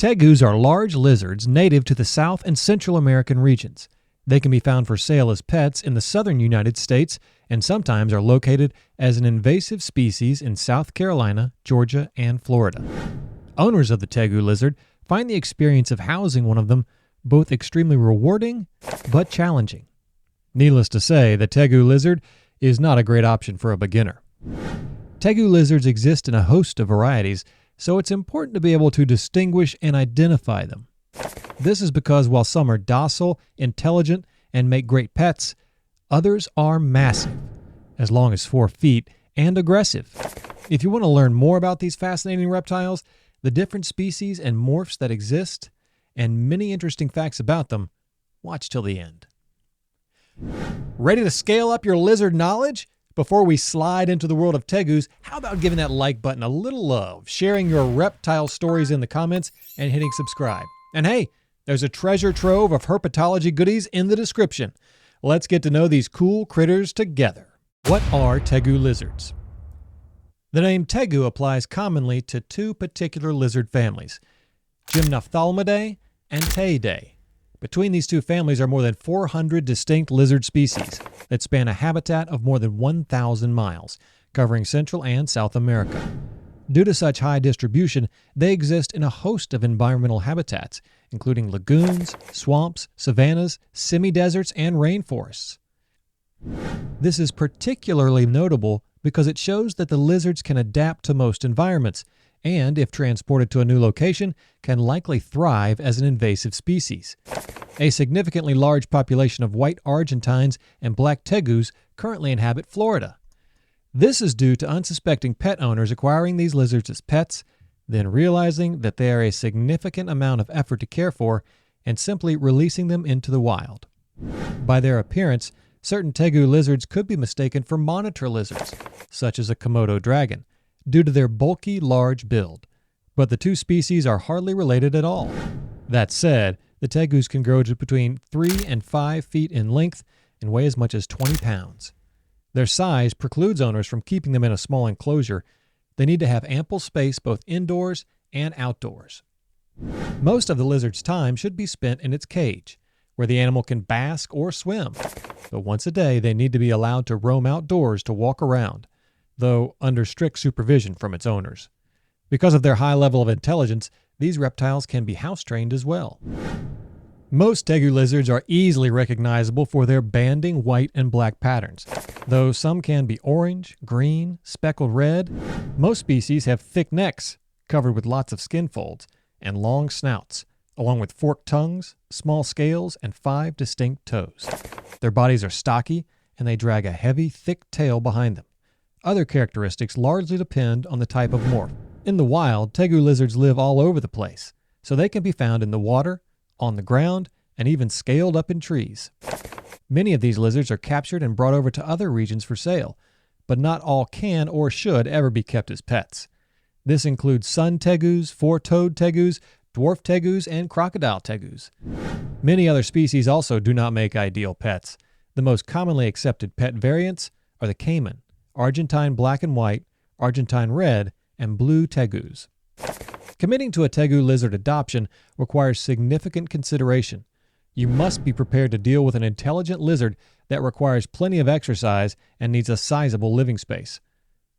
Tegus are large lizards native to the South and Central American regions. They can be found for sale as pets in the southern United States and sometimes are located as an invasive species in South Carolina, Georgia, and Florida. Owners of the tegu lizard find the experience of housing one of them both extremely rewarding but challenging. Needless to say, the tegu lizard is not a great option for a beginner. Tegu lizards exist in a host of varieties, so it's important to be able to distinguish and identify them. This is because while some are docile, intelligent, and make great pets, others are massive, as long as 4 feet, and aggressive. If you want to learn more about these fascinating reptiles, the different species and morphs that exist, and many interesting facts about them, watch till the end. Ready to scale up your lizard knowledge? Before we slide into the world of tegus, how about giving that like button a little love, sharing your reptile stories in the comments, and hitting subscribe? And hey, there's a treasure trove of herpetology goodies in the description. Let's get to know these cool critters together. What are tegu lizards? The name tegu applies commonly to 2 particular lizard families, Gymnophthalmidae and Teidae. Between these 2 families are more than 400 distinct lizard species that span a habitat of more than 1,000 miles, covering Central and South America. Due to such high distribution, they exist in a host of environmental habitats, including lagoons, swamps, savannas, semi-deserts, and rainforests. This is particularly notable because it shows that the lizards can adapt to most environments, and if transported to a new location, can likely thrive as an invasive species. A significantly large population of white Argentines and black tegus currently inhabit Florida. This is due to unsuspecting pet owners acquiring these lizards as pets, then realizing that they are a significant amount of effort to care for, and simply releasing them into the wild. By their appearance, certain tegu lizards could be mistaken for monitor lizards, such as a Komodo dragon, due to their bulky, large build. But the 2 species are hardly related at all. That said, the tegus can grow to between 3 and 5 feet in length and weigh as much as 20 pounds. Their size precludes owners from keeping them in a small enclosure. They need to have ample space both indoors and outdoors. Most of the lizard's time should be spent in its cage, where the animal can bask or swim. But once a day, they need to be allowed to roam outdoors to walk around, though under strict supervision from its owners. Because of their high level of intelligence, these reptiles can be house-trained as well. Most tegu lizards are easily recognizable for their banding white and black patterns, though some can be orange, green, speckled red. Most species have thick necks, covered with lots of skin folds, and long snouts, along with forked tongues, small scales, and 5 distinct toes. Their bodies are stocky, and they drag a heavy, thick tail behind them. Other characteristics largely depend on the type of morph. In the wild, tegu lizards live all over the place, so they can be found in the water, on the ground, and even scaled up in trees. Many of these lizards are captured and brought over to other regions for sale, but not all can or should ever be kept as pets. This includes sun tegus, 4-toed tegus, dwarf tegus, and crocodile tegus. Many other species also do not make ideal pets. The most commonly accepted pet variants are the Cayman, Argentine black and white, Argentine red, and blue tegus. Committing to a tegu lizard adoption requires significant consideration. You must be prepared to deal with an intelligent lizard that requires plenty of exercise and needs a sizable living space.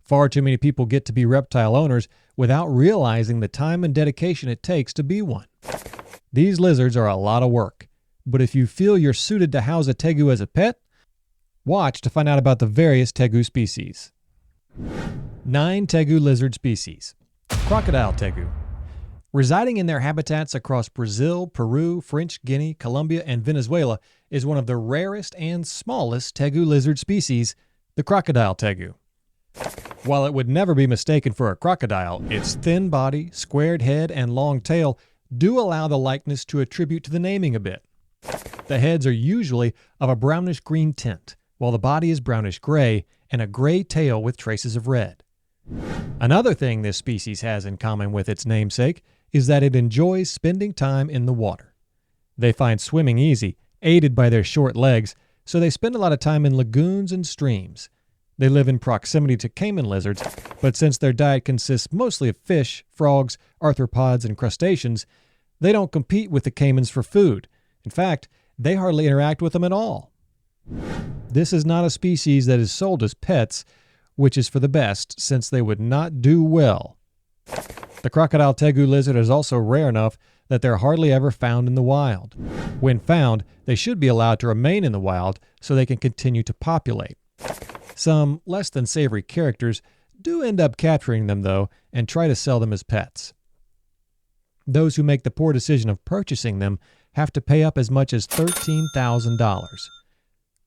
Far too many people get to be reptile owners without realizing the time and dedication it takes to be one. These lizards are a lot of work, but if you feel you're suited to house a tegu as a pet, watch to find out about the various tegu species. 9 tegu lizard species. Crocodile tegu. Residing in their habitats across Brazil, Peru, French Guiana, Colombia, and Venezuela is one of the rarest and smallest tegu lizard species, the crocodile tegu. While it would never be mistaken for a crocodile, its thin body, squared head, and long tail do allow the likeness to attribute to the naming a bit. The heads are usually of a brownish-green tint, while the body is brownish-gray and a gray tail with traces of red. Another thing this species has in common with its namesake is that it enjoys spending time in the water. They find swimming easy, aided by their short legs, so they spend a lot of time in lagoons and streams. They live in proximity to Cayman lizards, but since their diet consists mostly of fish, frogs, arthropods, and crustaceans, They don't compete with the caimans for food. In fact, they hardly interact with them at all. This is not a species that is sold as pets, which is for the best, since they would not do well. The crocodile tegu lizard is also rare enough that they're hardly ever found in the wild. When found, they should be allowed to remain in the wild so they can continue to populate. Some less than savory characters do end up capturing them, though, and try to sell them as pets. Those who make the poor decision of purchasing them have to pay up as much as $13,000.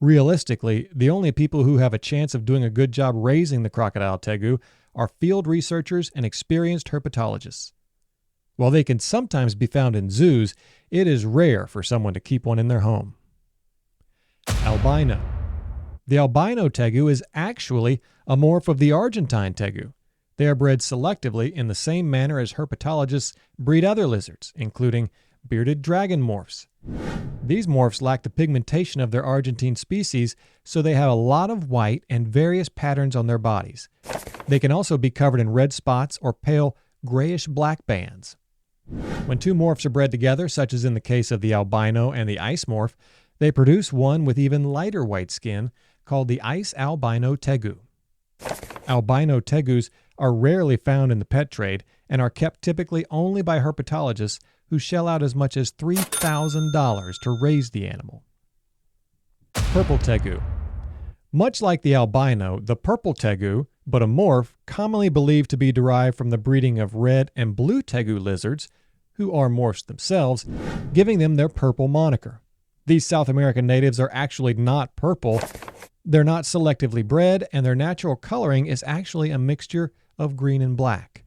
Realistically, the only people who have a chance of doing a good job raising the crocodile tegu are field researchers and experienced herpetologists. While they can sometimes be found in zoos, it is rare for someone to keep one in their home. Albino. The albino tegu is actually a morph of the Argentine tegu. They are bred selectively in the same manner as herpetologists breed other lizards, including bearded dragon morphs. These morphs lack the pigmentation of their Argentine species, so they have a lot of white and various patterns on their bodies. They can also be covered in red spots or pale grayish-black bands. When two morphs are bred together, such as in the case of the albino and the ice morph, they produce one with even lighter white skin called the ice albino tegu. Albino tegus are rarely found in the pet trade and are kept typically only by herpetologists who shell out as much as $3,000 to raise the animal. Purple tegu. Much like the albino, the purple tegu, but a morph commonly believed to be derived from the breeding of red and blue tegu lizards, who are morphs themselves, giving them their purple moniker. These South American natives are actually not purple. They're not selectively bred, and their natural coloring is actually a mixture of green and black.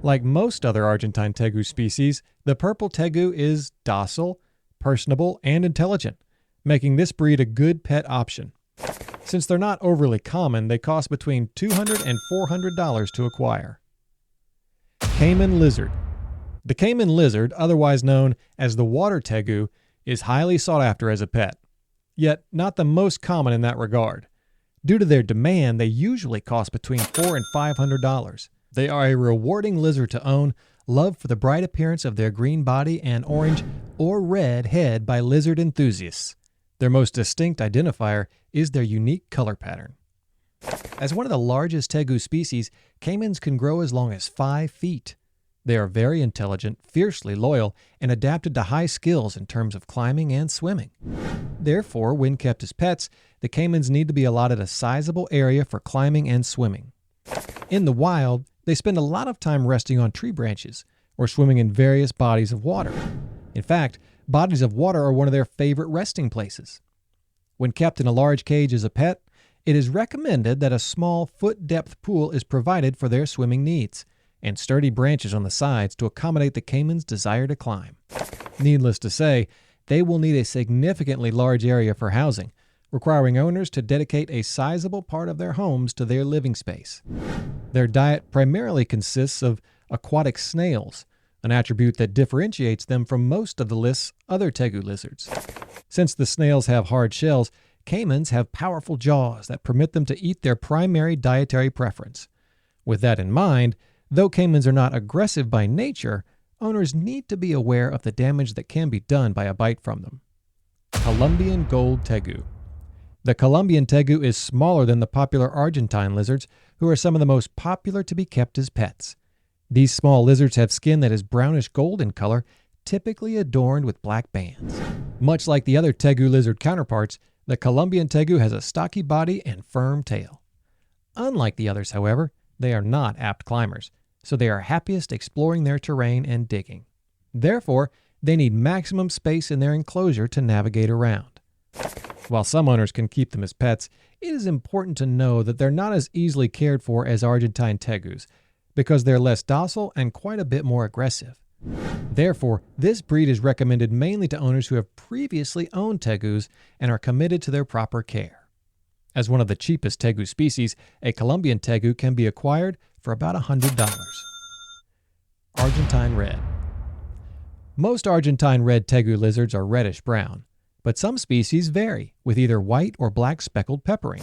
Like most other Argentine tegu species, the purple tegu is docile, personable, and intelligent, making this breed a good pet option. Since they're not overly common, they cost between $200 and $400 to acquire. Cayman lizard. The Cayman lizard, otherwise known as the water tegu, is highly sought after as a pet, yet not the most common in that regard. Due to their demand, they usually cost between $400 and $500. They are a rewarding lizard to own, loved for the bright appearance of their green body and orange or red head by lizard enthusiasts. Their most distinct identifier is their unique color pattern. As one of the largest tegu species, caimans can grow as long as 5 feet. They are very intelligent, fiercely loyal, and adapted to high skills in terms of climbing and swimming. Therefore, when kept as pets, the caimans need to be allotted a sizable area for climbing and swimming. In the wild, they spend a lot of time resting on tree branches or swimming in various bodies of water. In fact, bodies of water are one of their favorite resting places. When kept in a large cage as a pet, it is recommended that a small foot-depth pool is provided for their swimming needs, and sturdy branches on the sides to accommodate the caiman's desire to climb. Needless to say, they will need a significantly large area for housing, requiring owners to dedicate a sizable part of their homes to their living space. Their diet primarily consists of aquatic snails, an attribute that differentiates them from most of the list's other tegu lizards. Since the snails have hard shells, caimans have powerful jaws that permit them to eat their primary dietary preference. With that in mind, though caimans are not aggressive by nature, owners need to be aware of the damage that can be done by a bite from them. Colombian gold tegu. The Colombian tegu is smaller than the popular Argentine lizards, who are some of the most popular to be kept as pets. These small lizards have skin that is brownish gold in color, typically adorned with black bands. Much like the other tegu lizard counterparts, the Colombian tegu has a stocky body and firm tail. Unlike the others, however, they are not apt climbers, so they are happiest exploring their terrain and digging. Therefore, they need maximum space in their enclosure to navigate around. While some owners can keep them as pets, it is important to know that they're not as easily cared for as Argentine tegus, because they're less docile and quite a bit more aggressive. Therefore, this breed is recommended mainly to owners who have previously owned tegus and are committed to their proper care. As one of the cheapest tegu species, a Colombian tegu can be acquired for about $100. Argentine red. Most Argentine red tegu lizards are reddish-brown, but some species vary, with either white or black speckled peppering.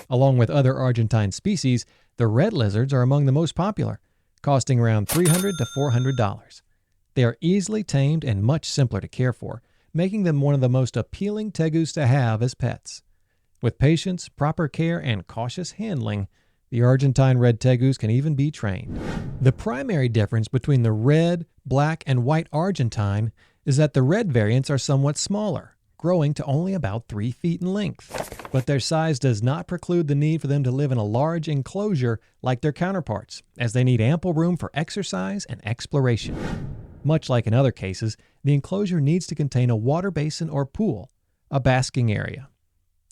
Along with other Argentine species, the red lizards are among the most popular, costing around $300 to $400. They are easily tamed and much simpler to care for, making them one of the most appealing tegus to have as pets. With patience, proper care, and cautious handling, the Argentine red tegus can even be trained. The primary difference between the red, black, and white Argentine is that the red variants are somewhat smaller, growing to only about 3 feet in length. But their size does not preclude the need for them to live in a large enclosure like their counterparts, as they need ample room for exercise and exploration. Much like in other cases, the enclosure needs to contain a water basin or pool, a basking area.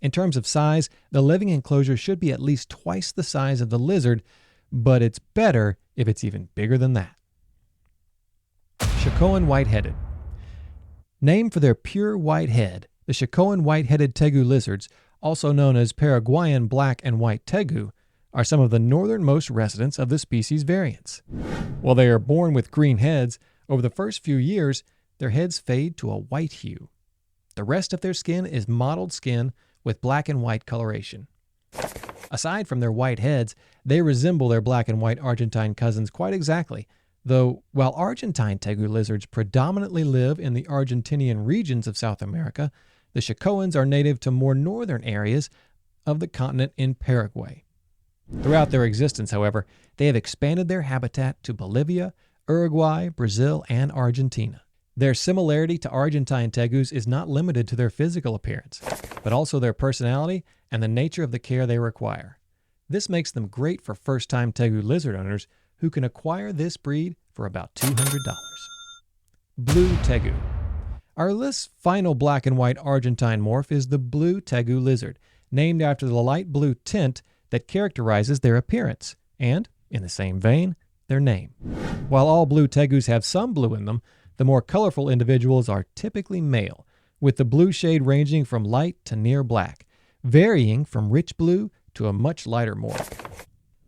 In terms of size, the living enclosure should be at least twice the size of the lizard, but it's better if it's even bigger than that. Chacoan white-headed. Named for their pure white head, the Chacoan white-headed tegu lizards, also known as Paraguayan black and white tegu, are some of the northernmost residents of the species variants. While they are born with green heads, over the first few years, their heads fade to a white hue. The rest of their skin is mottled skin with black and white coloration. Aside from their white heads, they resemble their black and white Argentine cousins quite exactly, though while Argentine tegu lizards predominantly live in the Argentinian regions of South America, the Chacoans are native to more northern areas of the continent in Paraguay. Throughout their existence, however, they have expanded their habitat to Bolivia, Uruguay, Brazil, and Argentina. Their similarity to Argentine tegus is not limited to their physical appearance, but also their personality and the nature of the care they require. This makes them great for first-time tegu lizard owners who can acquire this breed for about $200. Blue tegu. Our list's final black and white Argentine morph is the blue tegu lizard, named after the light blue tint that characterizes their appearance, and, in the same vein, their name. While all blue tegus have some blue in them, the more colorful individuals are typically male, with the blue shade ranging from light to near black, varying from rich blue to a much lighter morph.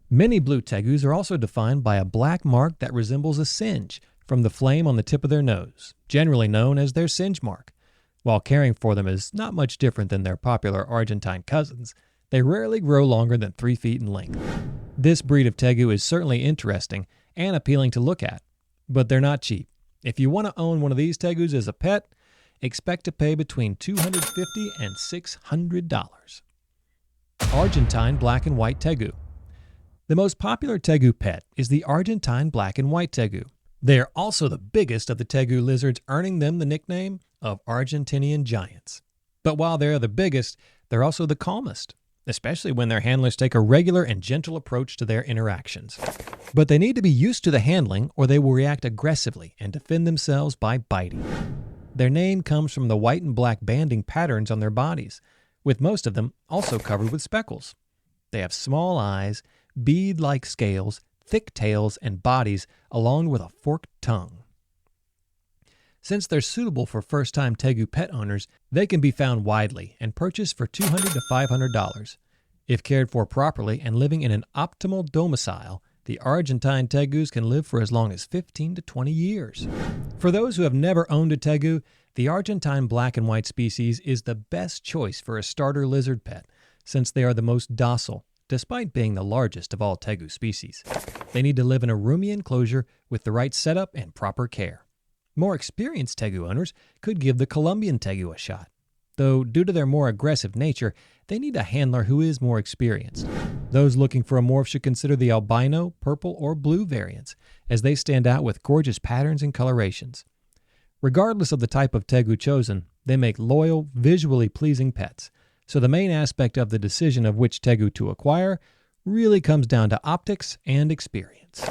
Many blue tegus are also defined by a black mark that resembles a singe from the flame on the tip of their nose, generally known as their singe mark. While caring for them is not much different than their popular Argentine cousins, they rarely grow longer than 3 feet in length. This breed of tegu is certainly interesting and appealing to look at, but they're not cheap. If you want to own one of these tegus as a pet, expect to pay between $250 and $600. Argentine black and white tegu. The most popular tegu pet is the Argentine black and white tegu. They are also the biggest of the tegu lizards, earning them the nickname of Argentinian giants. But while they're the biggest, they're also the calmest, especially when their handlers take a regular and gentle approach to their interactions. But they need to be used to the handling or they will react aggressively and defend themselves by biting. Their name comes from the white and black banding patterns on their bodies, with most of them also covered with speckles. They have small eyes, bead-like scales, thick tails, and bodies, along with a forked tongue. Since they're suitable for first-time tegu pet owners, they can be found widely and purchased for $200 to $500. If cared for properly and living in an optimal domicile, the Argentine tegus can live for as long as 15 to 20 years. For those who have never owned a tegu, the Argentine black and white species is the best choice for a starter lizard pet, since they are the most docile, despite being the largest of all tegu species. They need to live in a roomy enclosure with the right setup and proper care. More experienced tegu owners could give the Colombian tegu a shot, though due to their more aggressive nature, they need a handler who is more experienced. Those looking for a morph should consider the albino, purple, or blue variants, as they stand out with gorgeous patterns and colorations. Regardless of the type of tegu chosen, they make loyal, visually pleasing pets, so the main aspect of the decision of which tegu to acquire really comes down to optics and experience.